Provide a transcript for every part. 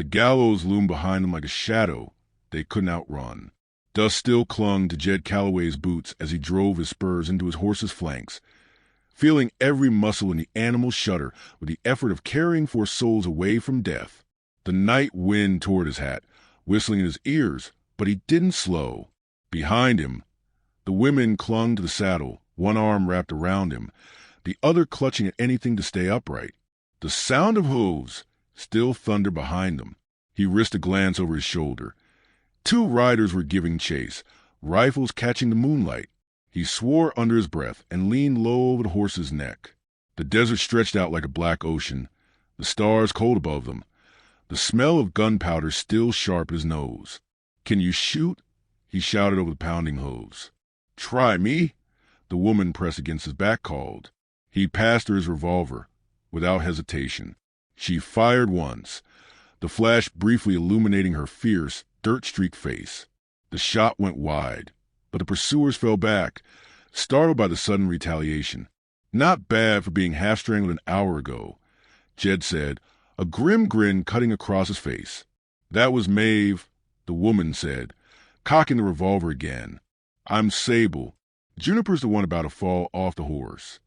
The gallows loomed behind them like a shadow they couldn't outrun. Dust still clung to Jed Calloway's boots as he drove his spurs into his horse's flanks, feeling every muscle in the animal shudder with the effort of carrying four souls away from death. The night wind tore at his hat, whistling in his ears, but he didn't slow. Behind him, the women clung to the saddle, one arm wrapped around him, the other clutching at anything to stay upright. The sound of hooves still thundered behind them. He risked a glance over his shoulder. Two riders were giving chase, rifles catching the moonlight. He swore under his breath and leaned low over the horse's neck. The desert stretched out like a black ocean, the stars cold above them, the smell of gunpowder still sharp at his nose. "Can you shoot?" he shouted over the pounding hooves. "Try me," the woman pressed against his back called. He passed her his revolver, without hesitation. She fired once, the flash briefly illuminating her fierce, dirt-streaked face. The shot went wide, but the pursuers fell back, startled by the sudden retaliation. "Not bad for being half-strangled an hour ago," Jed said, a grim grin cutting across his face. "That was Maeve," the woman said, cocking the revolver again. "I'm Sable. Juniper's the one about to fall off the horse."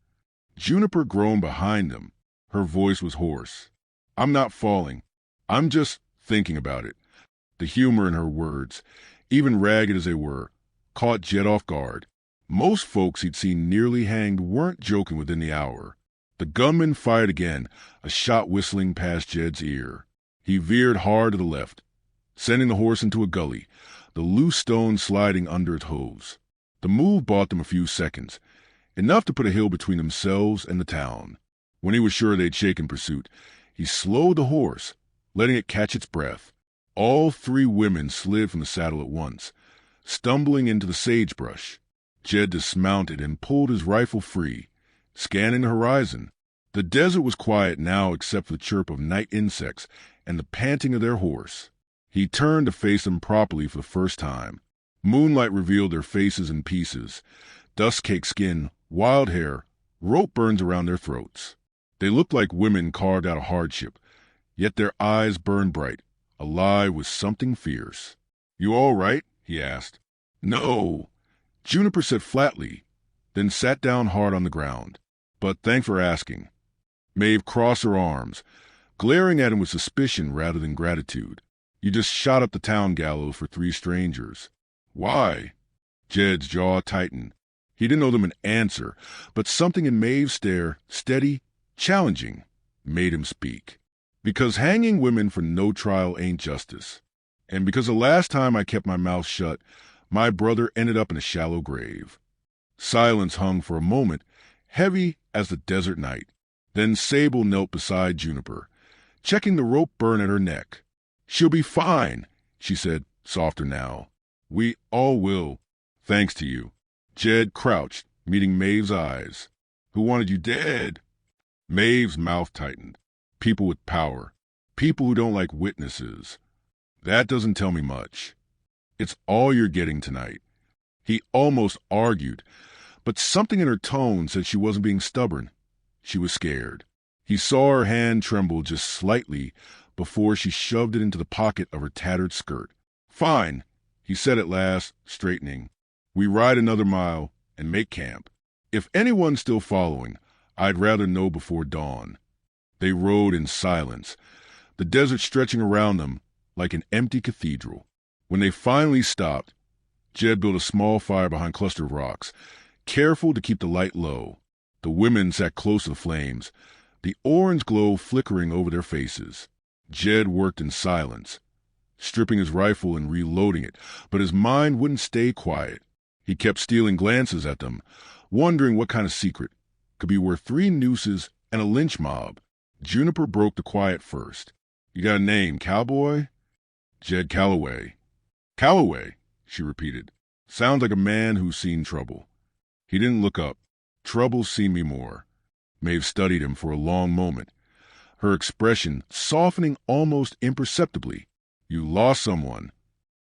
Juniper groaned behind them. Her voice was hoarse. "I'm not falling. I'm just thinking about it." The humor in her words, even ragged as they were, caught Jed off guard. Most folks he'd seen nearly hanged weren't joking within the hour. The gunman fired again, a shot whistling past Jed's ear. He veered hard to the left, sending the horse into a gully, the loose stone sliding under its hooves. The move bought them a few seconds, enough to put a hill between themselves and the town. When he was sure they'd shaken pursuit, he slowed the horse, letting it catch its breath. All three women slid from the saddle at once, stumbling into the sagebrush. Jed dismounted and pulled his rifle free, scanning the horizon. The desert was quiet now except for the chirp of night insects and the panting of their horse. He turned to face them properly for the first time. Moonlight revealed their faces in pieces, dust-caked skin, wild hair, rope burns around their throats. They looked like women carved out of hardship, yet their eyes burned bright, alive with something fierce. "You all right?" he asked. "No," Juniper said flatly, then sat down hard on the ground. "But thanks for asking." Maeve crossed her arms, glaring at him with suspicion rather than gratitude. "You just shot up the town gallows for three strangers." "Why?" Jed's jaw tightened. He didn't owe them an answer, but something in Maeve's stare, steady, challenging, made him speak. "Because hanging women for no trial ain't justice. And because the last time I kept my mouth shut, my brother ended up in a shallow grave." Silence hung for a moment, heavy as the desert night. Then Sable knelt beside Juniper, checking the rope burn at her neck. "She'll be fine," she said, softer now. "We all will, thanks to you." Jed crouched, meeting Maeve's eyes. "Who wanted you dead?" Maeve's mouth tightened. "People with power. People who don't like witnesses. That doesn't tell me much. It's all you're getting tonight." He almost argued, but something in her tone said she wasn't being stubborn. She was scared. He saw her hand tremble just slightly before she shoved it into the pocket of her tattered skirt. "Fine," he said at last, straightening. "We ride another mile and make camp. If anyone's still following, I'd rather know before dawn." They rode in silence, the desert stretching around them like an empty cathedral. When they finally stopped, Jed built a small fire behind a cluster of rocks, careful to keep the light low. The women sat close to the flames, the orange glow flickering over their faces. Jed worked in silence, stripping his rifle and reloading it, but his mind wouldn't stay quiet. He kept stealing glances at them, wondering what kind of secret could be worth 3 nooses and a lynch mob. Juniper broke the quiet first. "You got a name, cowboy?" "Jed Calloway." "Calloway," she repeated. "Sounds like a man who's seen trouble." He didn't look up. "Trouble's seen me more." Maeve studied him for a long moment, her expression softening almost imperceptibly. "You lost someone."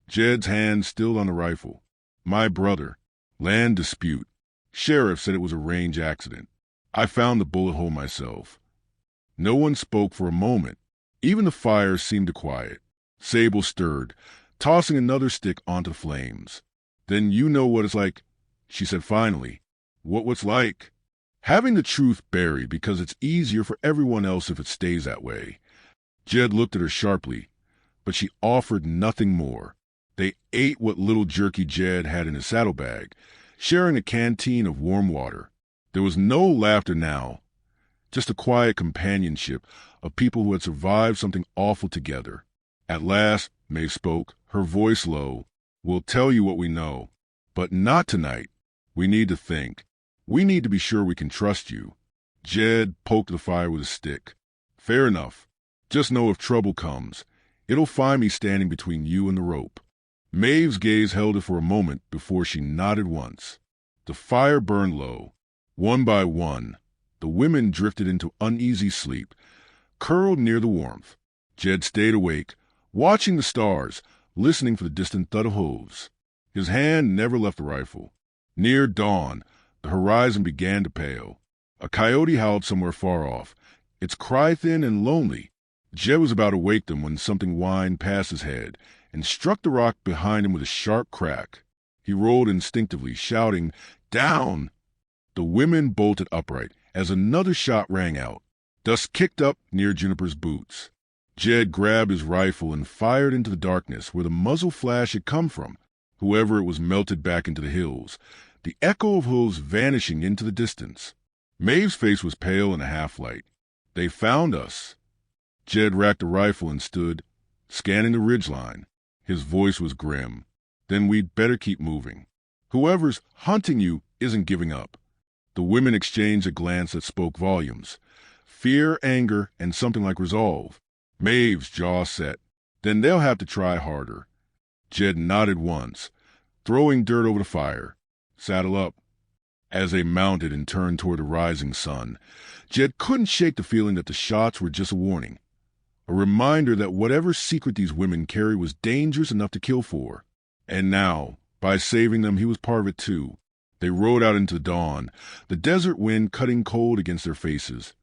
Jed's hand still on the rifle. "My brother. Land dispute. Sheriff said it was a range accident. I found the bullet hole myself." No one spoke for a moment. Even the fire seemed to quiet. Sable stirred, tossing another stick onto the flames. "Then you know what it's like," she said finally. What's like? Having the truth buried because it's easier for everyone else if it stays that way." Jed looked at her sharply, but she offered nothing more. They ate what little jerky Jed had in his saddlebag, sharing a canteen of warm water. There was no laughter now, just a quiet companionship of people who had survived something awful together. At last, Maeve spoke, her voice low. "We'll tell you what we know, but not tonight. We need to think. We need to be sure we can trust you." Jed poked the fire with a stick. "Fair enough. Just know if trouble comes, it'll find me standing between you and the rope." Maeve's gaze held it for a moment before she nodded once. The fire burned low. One by one, the women drifted into uneasy sleep, curled near the warmth. Jed stayed awake, watching the stars, listening for the distant thud of hooves. His hand never left the rifle. Near dawn, the horizon began to pale. A coyote howled somewhere far off, its cry thin and lonely. Jed was about to wake them when something whined past his head and struck the rock behind him with a sharp crack. He rolled instinctively, shouting, "Down!" The women bolted upright as another shot rang out. Dust kicked up near Juniper's boots. Jed grabbed his rifle and fired into the darkness where the muzzle flash had come from. Whoever it was melted back into the hills, the echo of hooves vanishing into the distance. Maeve's face was pale in a half-light. "They found us." Jed racked the rifle and stood, scanning the ridgeline. His voice was grim. "Then we'd better keep moving. Whoever's hunting you isn't giving up." The women exchanged a glance that spoke volumes. Fear, anger, and something like resolve. Maeve's jaw set. "Then they'll have to try harder." Jed nodded once, throwing dirt over the fire. "Saddle up." As they mounted and turned toward the rising sun, Jed couldn't shake the feeling that the shots were just a warning. A reminder that whatever secret these women carried was dangerous enough to kill for. And now, by saving them, he was part of it too. They rode out into the dawn, the desert wind cutting cold against their faces.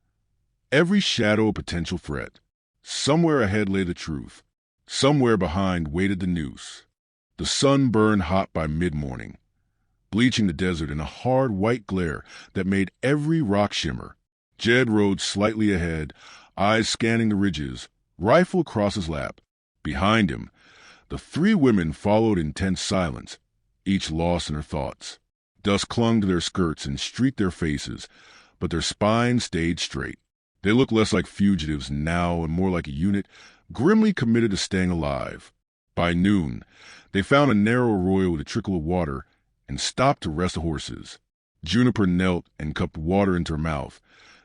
Every shadow a potential threat. Somewhere ahead lay the truth. Somewhere behind waited the noose. The sun burned hot by mid-morning, bleaching the desert in a hard white glare that made every rock shimmer. Jed rode slightly ahead, eyes scanning the ridges, rifle across his lap. Behind him, the three women followed in tense silence, each lost in her thoughts. Dust clung to their skirts and streaked their faces, but their spines stayed straight. They looked less like fugitives now and more like a unit grimly committed to staying alive. By noon, they found a narrow arroyo with a trickle of water and stopped to rest the horses. Juniper knelt and cupped water into her mouth,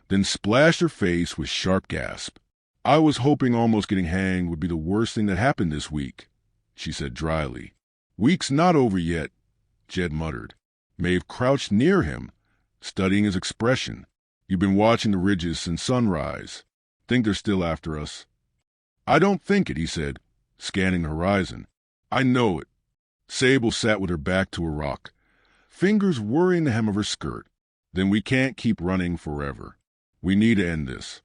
then splashed her face with sharp gasp. "I was hoping almost getting hanged would be the worst thing that happened this week," she said dryly. "Week's not over yet," Jed muttered. Maeve crouched near him, studying his expression. "You've been watching the ridges since sunrise. Think they're still after us?" "I don't think it," he said, scanning the horizon. "I know it." Sable sat with her back to a rock, fingers worrying the hem of her skirt. "Then we can't keep running forever. We need to end this."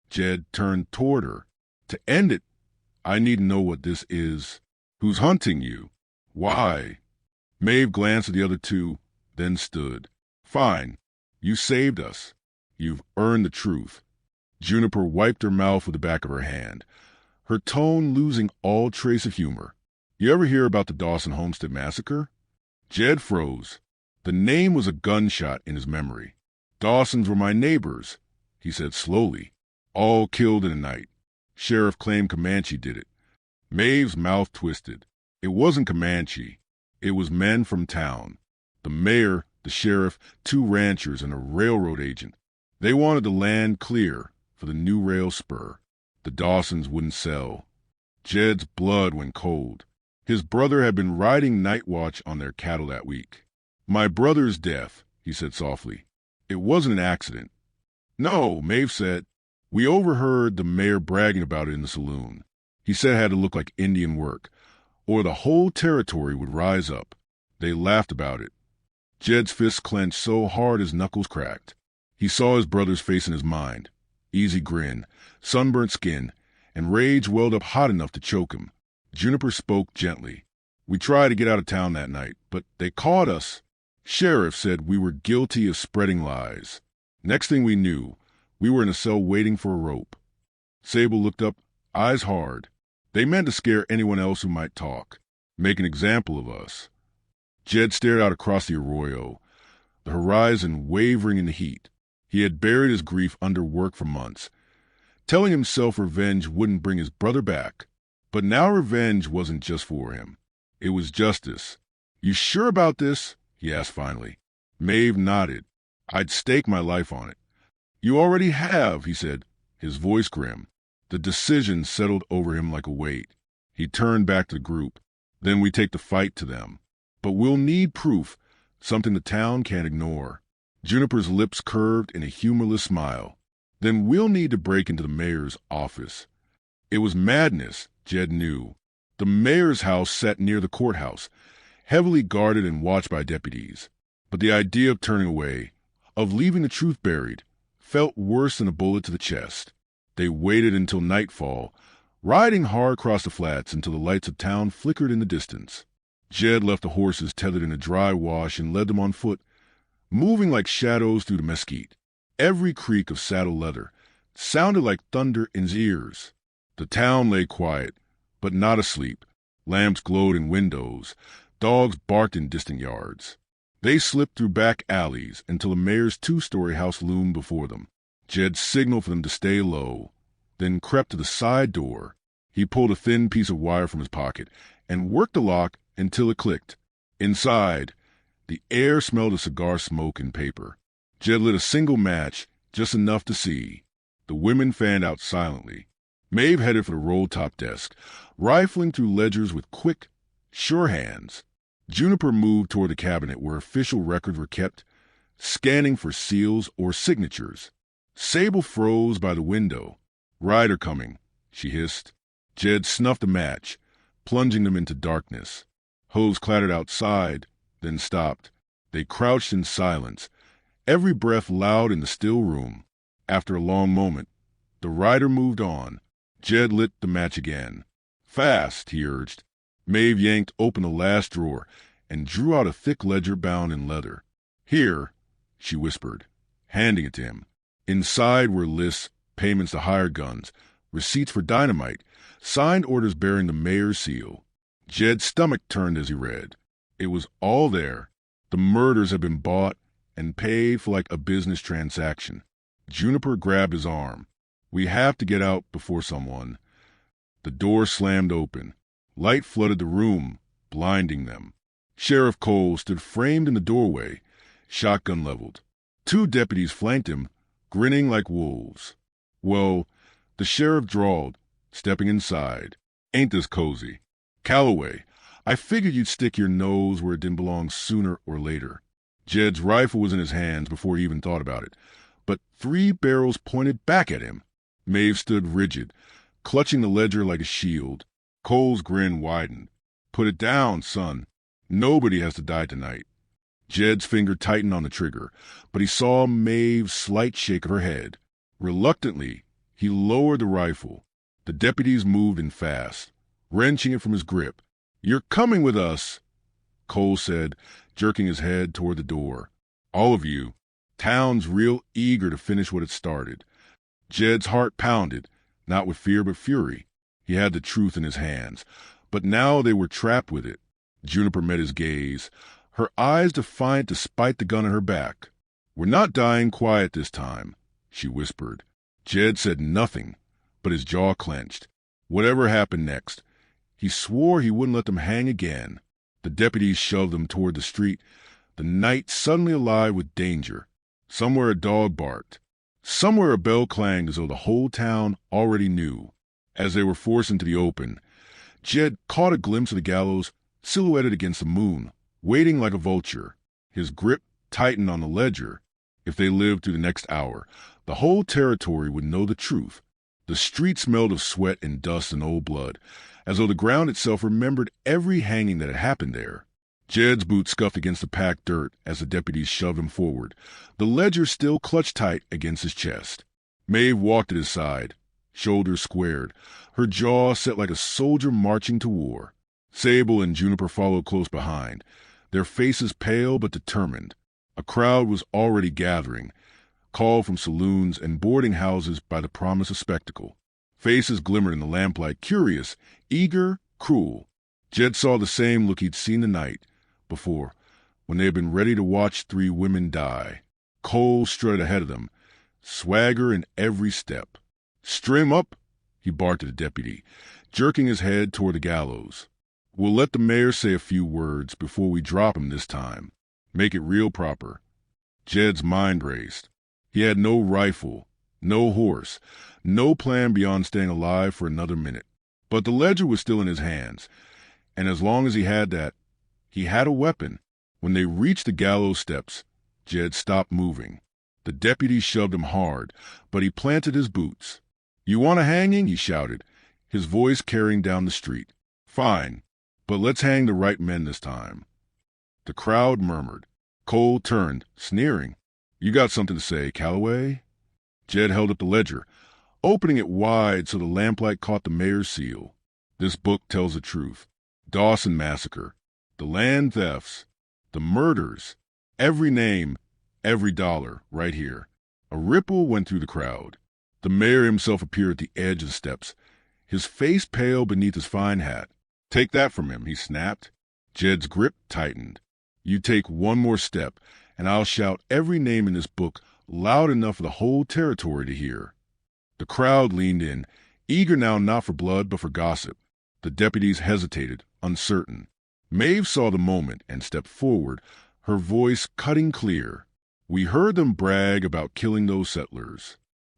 Jed turned toward her. "To end it, I need to know what this is. Who's hunting you? Why?" Maeve glanced at the other two, then stood. "Fine. You saved us. You've earned the truth." Juniper wiped her mouth with the back of her hand, her tone losing all trace of humor. "You ever hear about the Dawson Homestead Massacre?" Jed froze. The name was a gunshot in his memory. "Dawsons were my neighbors," he said slowly. "All killed in the night. Sheriff claimed Comanche did it." Maeve's mouth twisted. It wasn't Comanche. It was men from town. The mayor, the sheriff, 2 ranchers, and a railroad agent. They wanted the land clear for the new rail spur. The Dawsons wouldn't sell. Jed's blood went cold. His brother had been riding night watch on their cattle that week. "My brother's death," he said softly. "It wasn't an accident." "No," Maeve said. "We overheard the mayor bragging about it in the saloon. He said it had to look like Indian work, or the whole territory would rise up." They laughed about it. Jed's fist clenched so hard his knuckles cracked. He saw his brother's face in his mind. Easy grin, sunburnt skin, and rage welled up hot enough to choke him. Juniper spoke gently. We tried to get out of town that night, but they caught us. Sheriff said we were guilty of spreading lies. Next thing we knew, we were in a cell waiting for a rope. Sable looked up, eyes hard. They meant to scare anyone else who might talk, make an example of us. Jed stared out across the arroyo, the horizon wavering in the heat. He had buried his grief under work for months, telling himself revenge wouldn't bring his brother back. But now revenge wasn't just for him. It was justice. You sure about this? He asked finally. Maeve nodded. I'd stake my life on it. You already have, he said, his voice grim. The decision settled over him like a weight. He turned back to the group. Then we take the fight to them. But we'll need proof, something the town can't ignore. Juniper's lips curved in a humorless smile. Then we'll need to break into the mayor's office. It was madness, Jed knew. The mayor's house sat near the courthouse, heavily guarded and watched by deputies. But the idea of turning away, of leaving the truth buried, felt worse than a bullet to the chest. They waited until nightfall, riding hard across the flats until the lights of town flickered in the distance. Jed left the horses tethered in a dry wash and led them on foot, moving like shadows through the mesquite. Every creak of saddle leather sounded like thunder in his ears. The town lay quiet, but not asleep. Lamps glowed in windows. Dogs barked in distant yards. They slipped through back alleys until the mayor's two-story house loomed before them. Jed signaled for them to stay low, then crept to the side door. He pulled a thin piece of wire from his pocket and worked the lock until it clicked. Inside, the air smelled of cigar smoke and paper. Jed lit a single match, just enough to see. The women fanned out silently. Maeve headed for the roll-top desk, rifling through ledgers with quick, sure hands. Juniper moved toward the cabinet where official records were kept, scanning for seals or signatures. Sable froze by the window. Ryder coming, she hissed. Jed snuffed a match, plunging them into darkness. Hose clattered outside, then stopped. They crouched in silence, every breath loud in the still room. After a long moment, the rider moved on. Jed lit the match again. Fast, he urged. Maeve yanked open the last drawer and drew out a thick ledger bound in leather. Here, she whispered, handing it to him. Inside were lists, payments to hired guns, receipts for dynamite, signed orders bearing the mayor's seal. Jed's stomach turned as he read. It was all there. The murders had been bought and paid for like a business transaction. Juniper grabbed his arm. We have to get out before someone. The door slammed open. Light flooded the room, blinding them. Sheriff Cole stood framed in the doorway, shotgun leveled. Two deputies flanked him, grinning like wolves. Well, the sheriff drawled, stepping inside. Ain't this cozy? Calloway, I figured you'd stick your nose where it didn't belong sooner or later. Jed's rifle was in his hands before he even thought about it, but 3 barrels pointed back at him. Maeve stood rigid, clutching the ledger like a shield. Cole's grin widened. Put it down, son. Nobody has to die tonight. Jed's finger tightened on the trigger, but he saw Maeve's slight shake of her head. Reluctantly, he lowered the rifle. The deputies moved in fast, wrenching it from his grip. You're coming with us, Cole said, jerking his head toward the door. All of you. Town's real eager to finish what it started. Jed's heart pounded, not with fear but fury. He had the truth in his hands, but now they were trapped with it. Juniper met his gaze, her eyes defiant despite the gun at her back. We're not dying quiet this time, she whispered. Jed said nothing, but his jaw clenched. Whatever happened next, he swore he wouldn't let them hang again. The deputies shoved them toward the street, the night suddenly alive with danger. Somewhere a dog barked. Somewhere a bell clanged as though the whole town already knew. As they were forced into the open, Jed caught a glimpse of the gallows silhouetted against the moon, waiting like a vulture. His grip tightened on the ledger. If they lived through the next hour, the whole territory would know the truth. The street smelled of sweat and dust and old blood, as though the ground itself remembered every hanging that had happened there. Jed's boots scuffed against the packed dirt as the deputies shoved him forward, the ledger still clutched tight against his chest. Maeve walked at his side. shoulders squared, her jaw set like a soldier marching to war. Sable and Juniper followed close behind, their faces pale but determined. A crowd was already gathering, called from saloons and boarding houses by the promise of spectacle. Faces glimmered in the lamplight, curious, eager, cruel. Jed saw the same look he'd seen the night before, when they had been ready to watch 3 women die. Cole strutted ahead of them, swagger in every step. "Strim up," he barked at the deputy, jerking his head toward the gallows. "We'll let the mayor say a few words before we drop him this time. Make it real proper." Jed's mind raced. He had no rifle, no horse, no plan beyond staying alive for another minute. But the ledger was still in his hands, and as long as he had that, he had a weapon. When they reached the gallows steps, Jed stopped moving. The deputy shoved him hard, but he planted his boots. "You want a hanging?" he shouted, his voice carrying down the street. "Fine, but let's hang the right men this time." The crowd murmured. Cole turned, sneering. "You got something to say, Calloway?" Jed held up the ledger, opening it wide so the lamplight caught the mayor's seal. "This book tells the truth. Dawson Massacre. The land thefts. The murders. Every name, every dollar, right here." A ripple went through the crowd. The mayor himself appeared at the edge of the steps, his face pale beneath his fine hat. "Take that from him," he snapped. Jed's grip tightened. "You take one more step, and I'll shout every name in this book loud enough for the whole territory to hear." The crowd leaned in, eager now not for blood but for gossip. The deputies hesitated, uncertain. Maeve saw the moment and stepped forward, her voice cutting clear. "We heard them brag about killing those settlers.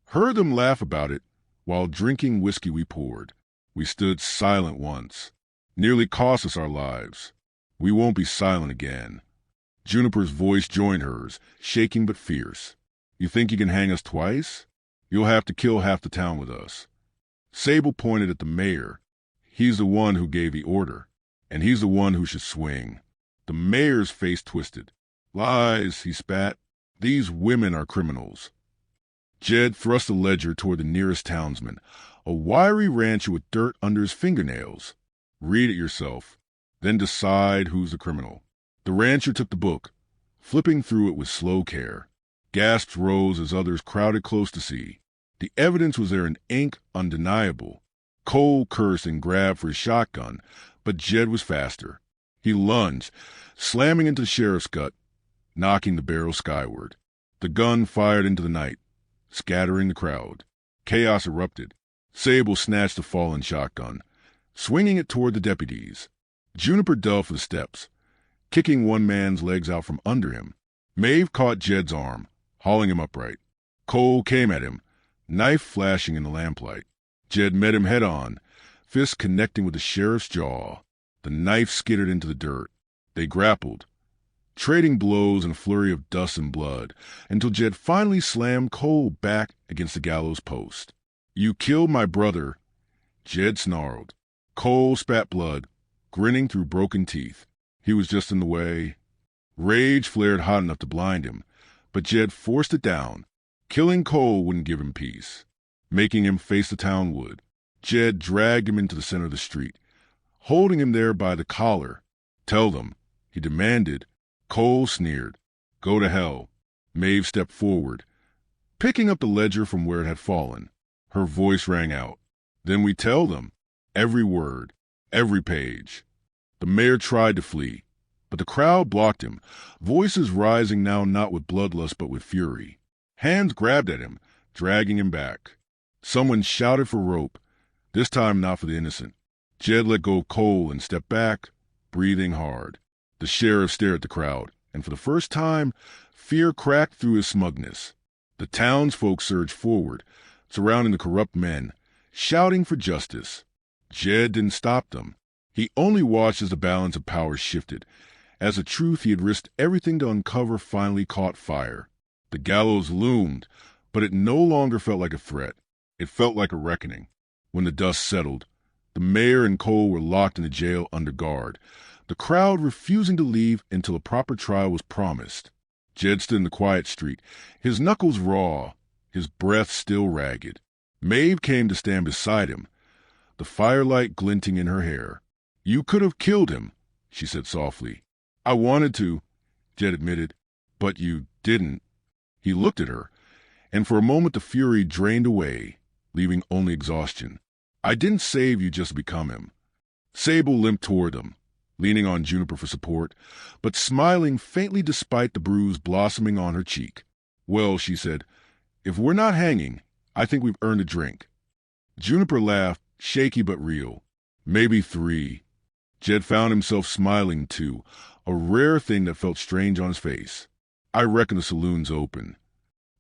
Heard them laugh about it while drinking whiskey we poured. We stood silent once. Nearly cost us our lives. We won't be silent again." Juniper's voice joined hers, shaking but fierce. "You think you can hang us twice? You'll have to kill half the town with us." Sable pointed at the mayor. "He's the one who gave the order, and he's the one who should swing." The mayor's face twisted. "Lies," he spat. "These women are criminals." Jed thrust the ledger toward the nearest townsman, a wiry rancher with dirt under his fingernails. "Read it yourself, then decide who's the criminal." The rancher took the book, flipping through it with slow care. Gasps rose as others crowded close to see. The evidence was there in ink, undeniable. Cole cursed and grabbed for his shotgun, but Jed was faster. He lunged, slamming into the sheriff's gut, knocking the barrel skyward. The gun fired into the night, scattering the crowd. Chaos erupted. Sable snatched the fallen shotgun, swinging it toward the deputies. Juniper dove for the steps, kicking one man's legs out from under him. Maeve caught Jed's arm, hauling him upright. Cole came at him, knife flashing in the lamplight. Jed met him head-on, fist connecting with the sheriff's jaw. The knife skittered into the dirt. They grappled, trading blows in a flurry of dust and blood, until Jed finally slammed Cole back against the gallows post. "You killed my brother," Jed snarled. Cole spat blood, grinning through broken teeth. He was just in the way. Rage flared hot enough to blind him, but Jed forced it down. Killing Cole wouldn't give him peace. Making him face the town would. Jed dragged him into the center of the street, holding him there by the collar. "Tell them," he demanded. Cole sneered. "Go to hell." Maeve stepped forward, picking up the ledger from where it had fallen. Her voice rang out. "Then we tell them. Every word. Every page." The mayor tried to flee, but the crowd blocked him, voices rising now not with bloodlust but with fury. Hands grabbed at him, dragging him back. Someone shouted for rope, this time not for the innocent. Jed let go of Cole and stepped back, breathing hard. The sheriff stared at the crowd, and for the first time, fear cracked through his smugness. The townsfolk surged forward, surrounding the corrupt men, shouting for justice. Jed didn't stop them. He only watched as the balance of power shifted, as the truth he had risked everything to uncover finally caught fire. The gallows loomed, but it no longer felt like a threat. It felt like a reckoning. When the dust settled, the mayor and Cole were locked in the jail under guard, the crowd refusing to leave until a proper trial was promised. Jed stood in the quiet street, his knuckles raw, his breath still ragged. Maeve came to stand beside him, the firelight glinting in her hair. "You could have killed him," she said softly. "I wanted to," Jed admitted. "But you didn't." He looked at her, and for a moment the fury drained away, leaving only exhaustion. "I didn't save you just to become him." Sable limped toward them, leaning on Juniper for support, but smiling faintly despite the bruise blossoming on her cheek. "Well," she said, "if we're not hanging, I think we've earned a drink." Juniper laughed, shaky but real. "Maybe 3. Jed found himself smiling, too, a rare thing that felt strange on his face. "I reckon the saloon's open."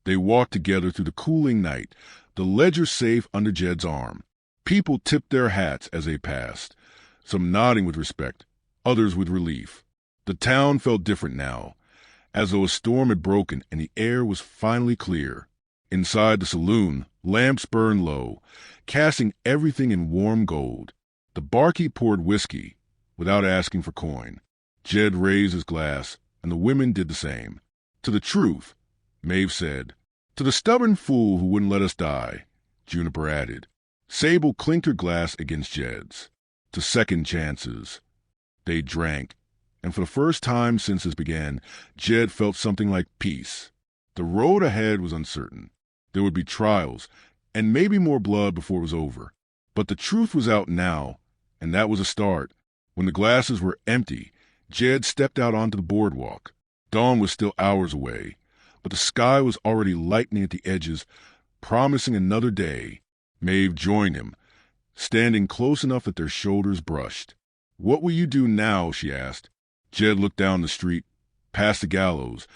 They walked together through the cooling night, the ledger safe under Jed's arm. People tipped their hats as they passed, some nodding with respect, others with relief. The town felt different now, as though a storm had broken and the air was finally clear. Inside the saloon, lamps burned low, casting everything in warm gold. The barkeep poured whiskey, without asking for coin. Jed raised his glass, and the women did the same. "To the truth," Maeve said. "To the stubborn fool who wouldn't let us die," Juniper added. Sable clinked her glass against Jed's. "To second chances." They drank, and for the first time since this began, Jed felt something like peace. The road ahead was uncertain. There would be trials, and maybe more blood before it was over. But the truth was out now, and that was a start. When the glasses were empty, Jed stepped out onto the boardwalk. Dawn was still hours away, but the sky was already lightening at the edges, promising another day. Maeve joined him, standing close enough that their shoulders brushed. "What will you do now?" she asked. Jed looked down the street, past the gallows,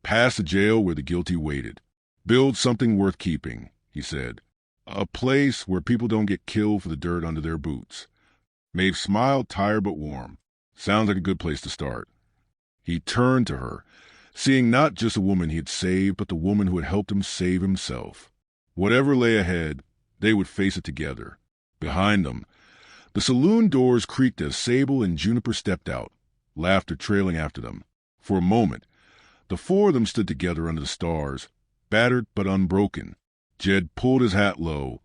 past the jail where the guilty waited. "Build something worth keeping," he said. "A place where people don't get killed for the dirt under their boots." Maeve smiled, tired but warm. "Sounds like a good place to start." He turned to her, seeing not just a woman he had saved, but the woman who had helped him save himself. Whatever lay ahead, they would face it together. Behind them, the saloon doors creaked as Sable and Juniper stepped out, laughter trailing after them. For a moment, the four of them stood together under the stars, battered but unbroken. Jed pulled his hat low,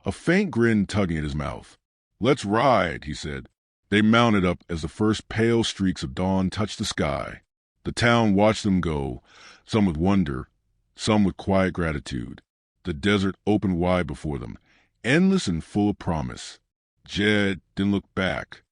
a faint grin tugging at his mouth. "Let's ride," he said. They mounted up as the first pale streaks of dawn touched the sky. The town watched them go, some with wonder, some with quiet gratitude. The desert opened wide before them, endless and full of promise. Jed didn't look back.